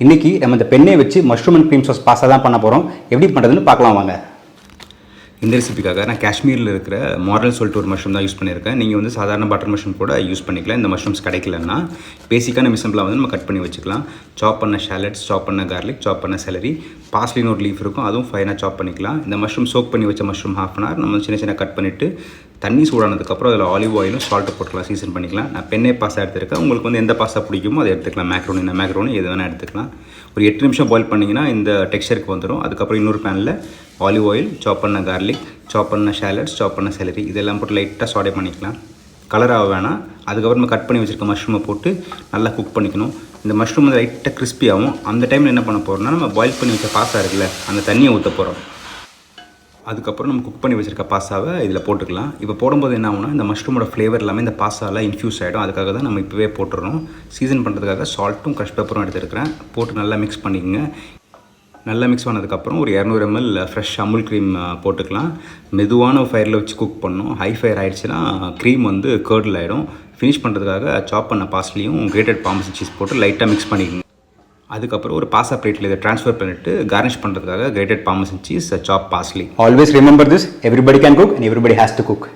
இன்றைக்கி நம்ம இந்த பெண்ணை வச்சு mushroom and cream sauce pasta தான் பண்ண போகிறோம். எப்படி பண்ணுறதுன்னு பார்க்கலாம் வாங்க. இந்த ரெசிபிக்காக நான் காஷ்மீரில் இருக்கிற மாடல் சொல்லிட்டு ஒரு மஷ்ரூம் தான் யூஸ் பண்ணியிருக்கேன். நீங்கள் வந்து சாதாரண பட்டர் மஷ்ரூம் கூட யூஸ் பண்ணிக்கலாம். இந்த மஷ்ரூம்ஸ் கிடைக்கலன்னா பேசிக்கான மிசம்பிளாக வந்து நம்ம கட் பண்ணி வச்சுக்கலாம். சாப் பண்ண ஷாலட்ஸ், சாப் பண்ண கார்லிக், சாப் பண்ண செலரி, பாஸ்லின்னு ஒரு லீஃப் இருக்கும், அதுவும் ஃபைனாக சாப் பண்ணிக்கலாம். இந்த மஷ்ரூம் சோக் பண்ணி வச்ச மஷ்ரூம் ½ அன் ஹவர் நம்ம சின்ன சின்ன கட் பண்ணிவிட்டு தண்ணி சூடானதுக்கப்புறம் அதில் ஆலிவ் ஆயிலும் சால்ட்டு போட்டுக்கலாம், சீசன் பண்ணிக்கலாம். நான் பெண்ணே பாஸ்தா எடுத்துருக்கேன். உங்களுக்கு வந்து எந்த பாஸ்தா பிடிக்குமோ அதை எடுத்துக்கலாம். மேக்ரோனி எது வேணால் எடுத்துக்கலாம். ஒரு 8 நிமிஷம் பாயில் பண்ணிங்கன்னா இந்த டெக்ஸ்சருக்கு வந்துடும். அதுக்கப்புறம் இன்னொரு பேனில் ஆலிவ் ஆயில், சாப் பண்ண கார்லிக், சாப் பண்ண ஷாலட்ஸ், சாப் பண்ண செலரி இதெல்லாம் போட்டு லைட்டாக சாடே பண்ணிக்கலாம். கலராக வேணாம். அதுக்கப்புறமா கட் பண்ணி வச்சுருக்க மஷ்ரூமை போட்டு நல்லா குக் பண்ணிக்கணும். இந்த மஷ்ரூம் வந்து லைட்டாக கிறிஸ்பி ஆகும். அந்த டைமில் என்ன பண்ண போகிறோம்னா நம்ம பாயில் பண்ணி வச்ச பாஸ்தா இருக்குல்ல, அந்த தண்ணியை ஊற்ற போகிறோம். அதுக்கப்புறம் நம்ம குக் பண்ணி வச்சுருக்க பாஸ்தாவை இதில் போட்டுக்கலாம். இப்போ போடும்போது என்ன ஆகும்னா இந்த மஷ்ரூமோட ஃப்ளேவர் எல்லாமே இந்த பாஸ்தாவில் இன்ஃப்யூஸ் ஆகிடும். அதுக்காக தான் நம்ம இப்போவே போட்டுறோம். சீசன் பண்ணுறதுக்காக சால்ட்டும் க்ரஷ் பெப்பரும் எடுத்துருக்கிறேன். போட்டு நல்லா மிக்ஸ் பண்ணிக்கோங்க. நல்லா மிக்ஸ் பண்ணதுக்கப்புறம் ஒரு 200 ml ஃப்ரெஷ் அமுல் க்ரீம் போட்டுக்கலாம். மெதுவான ஃபயரில் வச்சு குக் பண்ணணும். ஹை ஃபயர் ஆகிடுச்சுன்னா க்ரீம் வந்து கர்டில் ஆகிடும். ஃபினிஷ் பண்ணுறதுக்காக சாப் பண்ண பாஸ்லியும் கிரேட்டட் பார்மசன் சீஸ் போட்டு லைட்டாக மிக்ஸ் பண்ணிக்கோங்க. அதுக்கப்புறம் ஒரு பாஸ்தா பிளேட்டில் இதை ட்ரான்ஸ்ஃபர் பண்ணிவிட்டு கார்னிஷ் பண்ணுறதுக்காக கிரேட்டட் பார்மசன் சீஸ், சாப் parsley. Always remember this, everybody can cook and everybody has to cook.